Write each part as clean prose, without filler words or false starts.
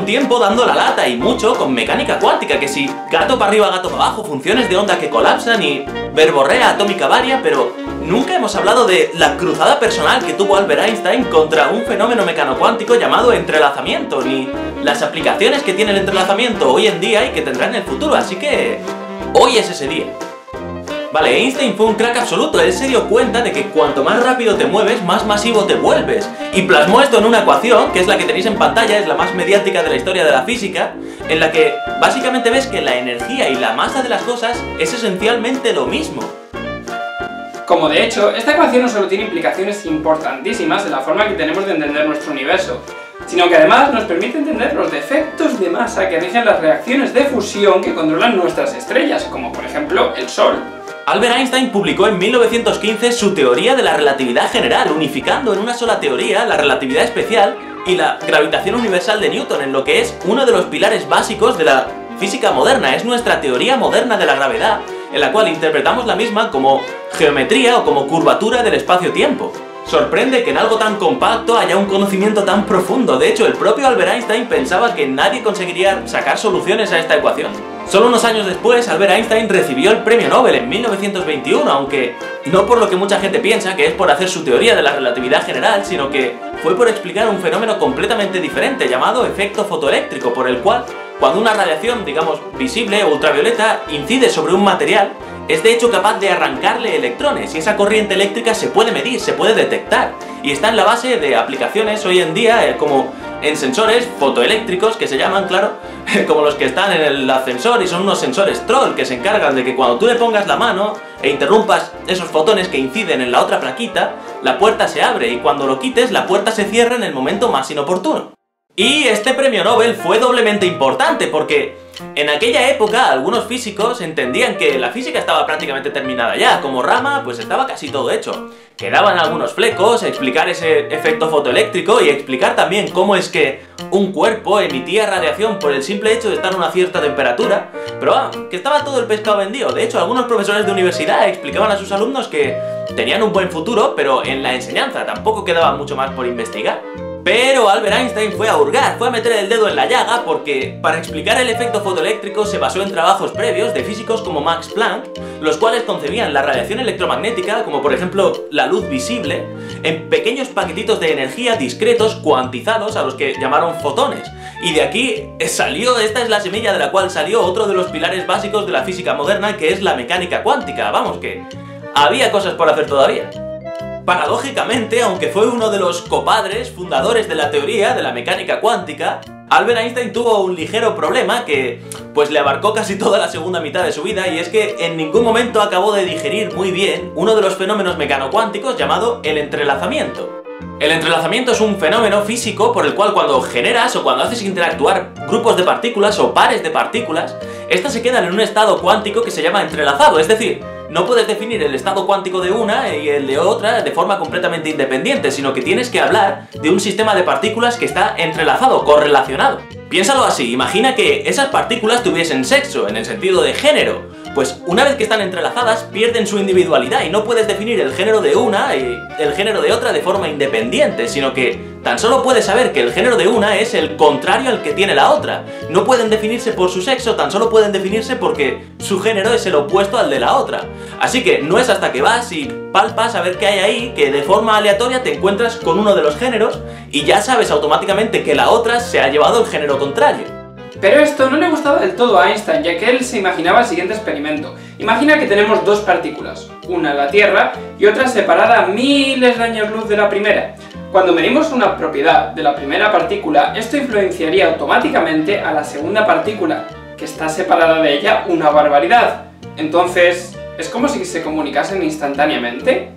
un tiempo dando la lata y mucho con mecánica cuántica, que si gato para arriba, gato para abajo, funciones de onda que colapsan y verborrea atómica varia, pero nunca hemos hablado de la cruzada personal que tuvo Albert Einstein contra un fenómeno mecanocuántico llamado entrelazamiento, ni las aplicaciones que tiene el entrelazamiento hoy en día y que tendrá en el futuro, así que hoy es ese día. Vale, Einstein fue un crack absoluto, él se dio cuenta de que cuanto más rápido te mueves, más masivo te vuelves. Y plasmó esto en una ecuación, que es la que tenéis en pantalla, es la más mediática de la historia de la física, en la que básicamente ves que la energía y la masa de las cosas es esencialmente lo mismo. Como de hecho, esta ecuación no solo tiene implicaciones importantísimas en la forma que tenemos de entender nuestro universo, sino que además nos permite entender los defectos de masa que rigen las reacciones de fusión que controlan nuestras estrellas, como por ejemplo el Sol. Albert Einstein publicó en 1915 su teoría de la relatividad general, unificando en una sola teoría la relatividad especial y la gravitación universal de Newton, en lo que es uno de los pilares básicos de la física moderna. Es nuestra teoría moderna de la gravedad, en la cual interpretamos la misma como geometría o como curvatura del espacio-tiempo. Sorprende que en algo tan compacto haya un conocimiento tan profundo. De hecho, el propio Albert Einstein pensaba que nadie conseguiría sacar soluciones a esta ecuación. Solo unos años después, Albert Einstein recibió el premio Nobel en 1921, aunque no por lo que mucha gente piensa, que es por hacer su teoría de la relatividad general, sino que fue por explicar un fenómeno completamente diferente llamado efecto fotoeléctrico, por el cual, cuando una radiación, digamos, visible o ultravioleta, incide sobre un material, es de hecho capaz de arrancarle electrones, y esa corriente eléctrica se puede medir, se puede detectar, y está en la base de aplicaciones hoy en día como en sensores fotoeléctricos, que se llaman, claro, como los que están en el ascensor, y son unos sensores troll que se encargan de que cuando tú le pongas la mano e interrumpas esos fotones que inciden en la otra plaquita, la puerta se abre, y cuando lo quites, la puerta se cierra en el momento más inoportuno. Y este premio Nobel fue doblemente importante porque en aquella época algunos físicos entendían que la física estaba prácticamente terminada ya, como rama pues estaba casi todo hecho. Quedaban algunos flecos, explicar ese efecto fotoeléctrico y explicar también cómo es que un cuerpo emitía radiación por el simple hecho de estar a una cierta temperatura, pero que estaba todo el pescado vendido. De hecho, algunos profesores de universidad explicaban a sus alumnos que tenían un buen futuro, pero en la enseñanza tampoco quedaba mucho más por investigar. Pero Albert Einstein fue a hurgar, fue a meter el dedo en la llaga porque para explicar el efecto fotoeléctrico se basó en trabajos previos de físicos como Max Planck, los cuales concebían la radiación electromagnética, como por ejemplo la luz visible, en pequeños paquetitos de energía discretos cuantizados a los que llamaron fotones. Y de aquí salió, esta es la semilla de la cual salió otro de los pilares básicos de la física moderna, que es la mecánica cuántica. Vamos, que había cosas por hacer todavía. Paradójicamente, aunque fue uno de los copadres fundadores de la teoría de la mecánica cuántica, Albert Einstein tuvo un ligero problema que pues le abarcó casi toda la segunda mitad de su vida, y es que en ningún momento acabó de digerir muy bien uno de los fenómenos mecanocuánticos llamado el entrelazamiento. El entrelazamiento es un fenómeno físico por el cual cuando generas o cuando haces interactuar grupos de partículas o pares de partículas, estas se quedan en un estado cuántico que se llama entrelazado, es decir, no puedes definir el estado cuántico de una y el de otra de forma completamente independiente, sino que tienes que hablar de un sistema de partículas que está entrelazado, correlacionado. Piénsalo así, imagina que esas partículas tuviesen sexo, en el sentido de género. Pues una vez que están entrelazadas pierden su individualidad y no puedes definir el género de una y el género de otra de forma independiente, sino que tan solo puedes saber que el género de una es el contrario al que tiene la otra. No pueden definirse por su sexo, tan solo pueden definirse porque su género es el opuesto al de la otra. Así que no es hasta que vas y palpas a ver qué hay ahí que de forma aleatoria te encuentras con uno de los géneros y ya sabes automáticamente que la otra se ha llevado el género contrario. Pero esto no le gustaba del todo a Einstein, ya que él se imaginaba el siguiente experimento. Imagina que tenemos dos partículas, una en la Tierra y otra separada a miles de años luz de la primera. Cuando medimos una propiedad de la primera partícula, esto influenciaría automáticamente a la segunda partícula, que está separada de ella una barbaridad. Entonces, ¿es como si se comunicasen instantáneamente?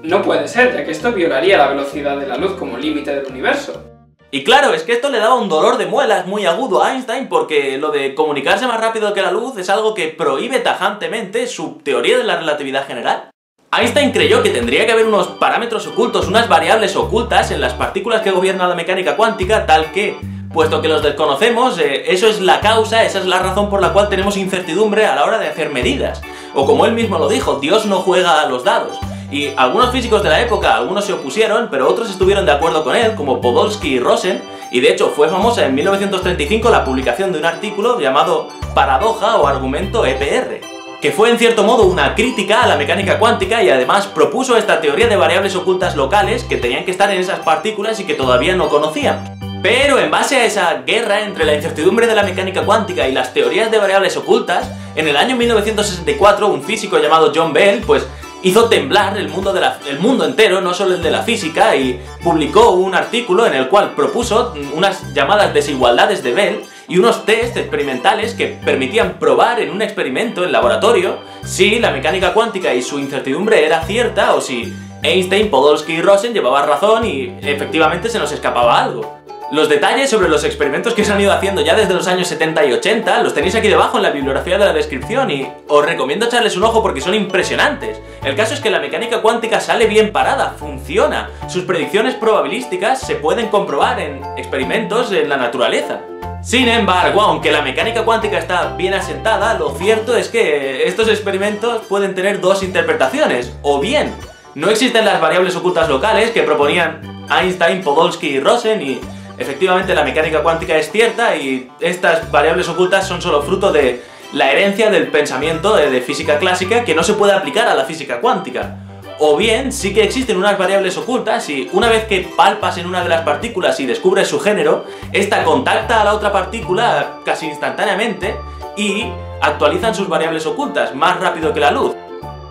No puede ser, ya que esto violaría la velocidad de la luz como límite del universo. Y claro, es que esto le daba un dolor de muelas muy agudo a Einstein porque lo de comunicarse más rápido que la luz es algo que prohíbe tajantemente su teoría de la relatividad general. Einstein creyó que tendría que haber unos parámetros ocultos, unas variables ocultas en las partículas que gobiernan la mecánica cuántica, tal que, puesto que los desconocemos, eso es la causa, esa es la razón por la cual tenemos incertidumbre a la hora de hacer medidas. O como él mismo lo dijo, Dios no juega a los dados. Y algunos físicos de la época, algunos se opusieron, pero otros estuvieron de acuerdo con él, como Podolsky y Rosen, y de hecho fue famosa en 1935 la publicación de un artículo llamado Paradoja o Argumento EPR, que fue en cierto modo una crítica a la mecánica cuántica y además propuso esta teoría de variables ocultas locales que tenían que estar en esas partículas y que todavía no conocían. Pero en base a esa guerra entre la incertidumbre de la mecánica cuántica y las teorías de variables ocultas, en el año 1964 un físico llamado John Bell pues hizo temblar el mundo entero, no solo el de la física, y publicó un artículo en el cual propuso unas llamadas desigualdades de Bell y unos test experimentales que permitían probar en un experimento en laboratorio si la mecánica cuántica y su incertidumbre era cierta o si Einstein, Podolsky y Rosen llevaban razón y efectivamente se nos escapaba algo. Los detalles sobre los experimentos que se han ido haciendo ya desde los años 70 y 80 los tenéis aquí debajo en la bibliografía de la descripción y os recomiendo echarles un ojo porque son impresionantes. El caso es que la mecánica cuántica sale bien parada, funciona. Sus predicciones probabilísticas se pueden comprobar en experimentos en la naturaleza. Sin embargo, aunque la mecánica cuántica está bien asentada, lo cierto es que estos experimentos pueden tener dos interpretaciones. O bien, no existen las variables ocultas locales que proponían Einstein, Podolsky y Rosen y efectivamente la mecánica cuántica es cierta y estas variables ocultas son solo fruto de la herencia del pensamiento de física clásica que no se puede aplicar a la física cuántica. O bien sí que existen unas variables ocultas y una vez que palpas en una de las partículas y descubres su género, esta contacta a la otra partícula casi instantáneamente y actualizan sus variables ocultas más rápido que la luz.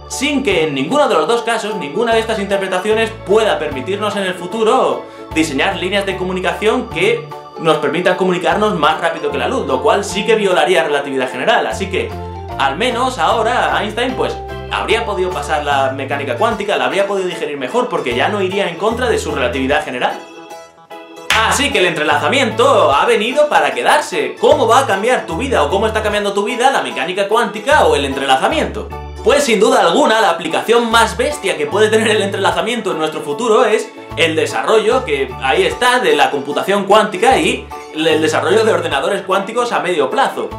Sin que en ninguno de los dos casos, ninguna de estas interpretaciones pueda permitirnos en el futuro diseñar líneas de comunicación que nos permitan comunicarnos más rápido que la luz, lo cual sí que violaría relatividad general, así que al menos ahora Einstein pues habría podido pasar la mecánica cuántica, la habría podido digerir mejor porque ya no iría en contra de su relatividad general. Así que el entrelazamiento ha venido para quedarse. ¿Cómo va a cambiar tu vida o cómo está cambiando tu vida la mecánica cuántica o el entrelazamiento? Pues sin duda alguna la aplicación más bestia que puede tener el entrelazamiento en nuestro futuro es el desarrollo, que ahí está, de la computación cuántica y el desarrollo de ordenadores cuánticos a medio plazo.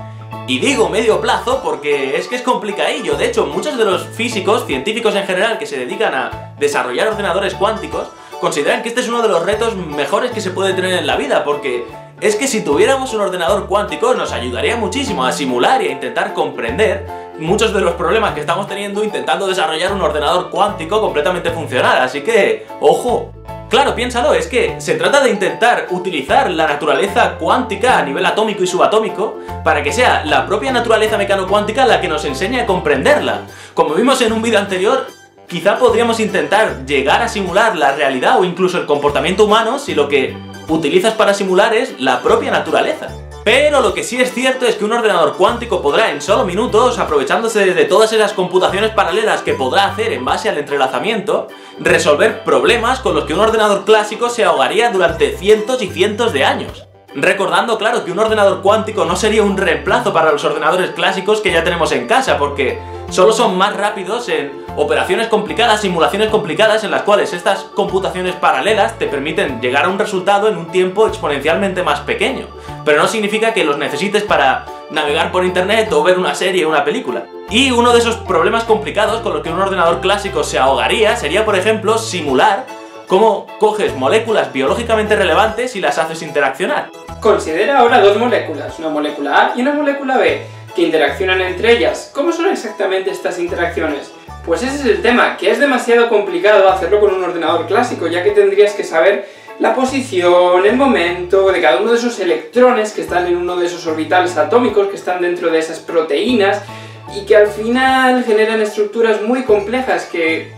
Y digo medio plazo porque es que es complicadillo. De hecho, muchos de los físicos, científicos en general, que se dedican a desarrollar ordenadores cuánticos, consideran que este es uno de los retos mejores que se puede tener en la vida, porque es que si tuviéramos un ordenador cuántico nos ayudaría muchísimo a simular y a intentar comprender muchos de los problemas que estamos teniendo intentando desarrollar un ordenador cuántico completamente funcional, así que, ¡ojo! Claro, piénsalo, es que se trata de intentar utilizar la naturaleza cuántica a nivel atómico y subatómico para que sea la propia naturaleza mecano-cuántica la que nos enseñe a comprenderla. Como vimos en un vídeo anterior, quizá podríamos intentar llegar a simular la realidad o incluso el comportamiento humano si lo que utilizas para simular es la propia naturaleza. Pero lo que sí es cierto es que un ordenador cuántico podrá en solo minutos, aprovechándose de todas esas computaciones paralelas que podrá hacer en base al entrelazamiento, resolver problemas con los que un ordenador clásico se ahogaría durante cientos y cientos de años. Recordando, claro, que un ordenador cuántico no sería un reemplazo para los ordenadores clásicos que ya tenemos en casa, porque solo son más rápidos en operaciones complicadas, simulaciones complicadas en las cuales estas computaciones paralelas te permiten llegar a un resultado en un tiempo exponencialmente más pequeño. Pero no significa que los necesites para navegar por internet o ver una serie o una película. Y uno de esos problemas complicados con los que un ordenador clásico se ahogaría sería, por ejemplo, simular cómo coges moléculas biológicamente relevantes y las haces interaccionar. Considera ahora dos moléculas, una molécula A y una molécula B, que interaccionan entre ellas. ¿Cómo son exactamente estas interacciones? Pues ese es el tema, que es demasiado complicado hacerlo con un ordenador clásico, ya que tendrías que saber la posición, el momento de cada uno de esos electrones que están en uno de esos orbitales atómicos que están dentro de esas proteínas y que al final generan estructuras muy complejas que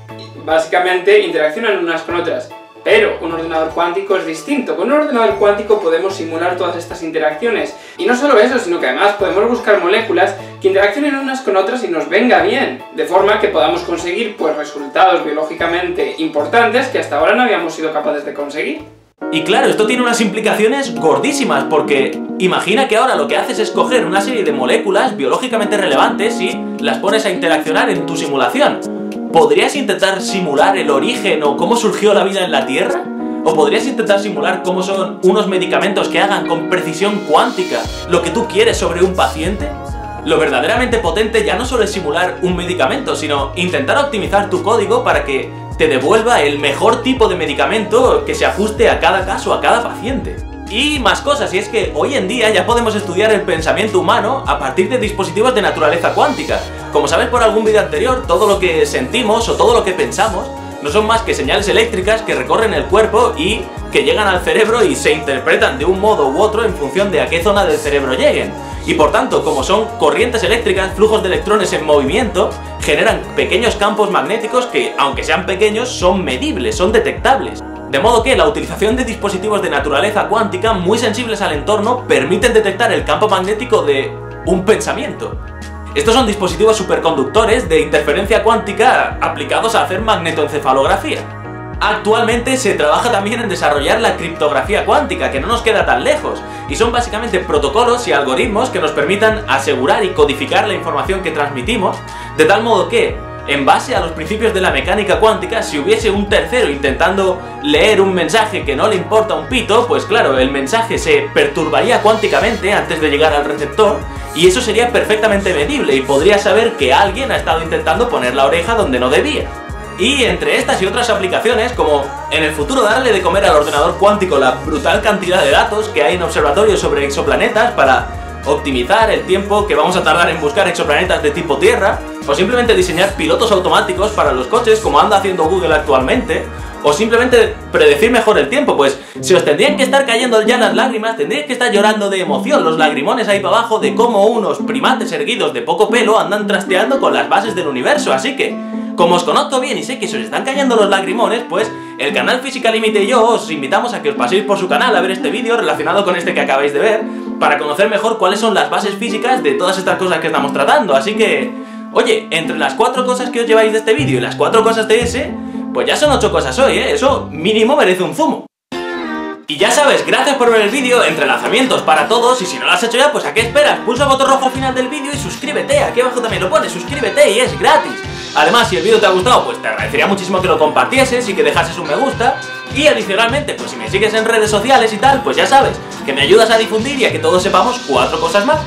básicamente interaccionan unas con otras. Pero un ordenador cuántico es distinto. Con un ordenador cuántico podemos simular todas estas interacciones. Y no solo eso, sino que además podemos buscar moléculas que interaccionen unas con otras y nos venga bien, de forma que podamos conseguir pues resultados biológicamente importantes que hasta ahora no habíamos sido capaces de conseguir. Y claro, esto tiene unas implicaciones gordísimas, porque imagina que ahora lo que haces es coger una serie de moléculas biológicamente relevantes y las pones a interaccionar en tu simulación. ¿Podrías intentar simular el origen o cómo surgió la vida en la Tierra? ¿O podrías intentar simular cómo son unos medicamentos que hagan con precisión cuántica lo que tú quieres sobre un paciente? Lo verdaderamente potente ya no solo es simular un medicamento, sino intentar optimizar tu código para que te devuelva el mejor tipo de medicamento que se ajuste a cada caso, a cada paciente. Y más cosas, y es que hoy en día ya podemos estudiar el pensamiento humano a partir de dispositivos de naturaleza cuántica. Como sabes por algún vídeo anterior, todo lo que sentimos o todo lo que pensamos no son más que señales eléctricas que recorren el cuerpo y que llegan al cerebro y se interpretan de un modo u otro en función de a qué zona del cerebro lleguen. Y por tanto, como son corrientes eléctricas, flujos de electrones en movimiento, generan pequeños campos magnéticos que, aunque sean pequeños, son medibles, son detectables. De modo que la utilización de dispositivos de naturaleza cuántica muy sensibles al entorno permiten detectar el campo magnético de un pensamiento. Estos son dispositivos superconductores de interferencia cuántica aplicados a hacer magnetoencefalografía. Actualmente se trabaja también en desarrollar la criptografía cuántica, que no nos queda tan lejos, y son básicamente protocolos y algoritmos que nos permitan asegurar y codificar la información que transmitimos, de tal modo que, en base a los principios de la mecánica cuántica, si hubiese un tercero intentando leer un mensaje que no le importa un pito, pues claro, el mensaje se perturbaría cuánticamente antes de llegar al receptor, y eso sería perfectamente medible y podría saber que alguien ha estado intentando poner la oreja donde no debía. Y entre estas y otras aplicaciones, como en el futuro darle de comer al ordenador cuántico la brutal cantidad de datos que hay en observatorios sobre exoplanetas para optimizar el tiempo que vamos a tardar en buscar exoplanetas de tipo Tierra, o simplemente diseñar pilotos automáticos para los coches como anda haciendo Google actualmente, o simplemente predecir mejor el tiempo, pues se os tendrían que estar cayendo ya las lágrimas, tendríais que estar llorando de emoción, los lagrimones ahí para abajo de cómo unos primates erguidos de poco pelo andan trasteando con las bases del universo, así que, como os conozco bien y sé que se os están cayendo los lagrimones, pues el canal Física Límite y yo os invitamos a que os paséis por su canal a ver este vídeo relacionado con este que acabáis de ver, para conocer mejor cuáles son las bases físicas de todas estas cosas que estamos tratando, así que, oye, entre las 4 cosas que os lleváis de este vídeo y las 4 cosas de ese, pues ya son 8 cosas hoy, eso mínimo merece un zumo. Y ya sabes, gracias por ver el vídeo, entrelazamientos para todos, y si no lo has hecho ya, pues ¿a qué esperas? Pulsa el botón rojo al final del vídeo y suscríbete, aquí abajo también lo pones, suscríbete y es gratis. Además, si el vídeo te ha gustado, pues te agradecería muchísimo que lo compartieses y que dejases un me gusta. Y adicionalmente, pues si me sigues en redes sociales y tal, pues ya sabes, que me ayudas a difundir y a que todos sepamos 4 cosas más.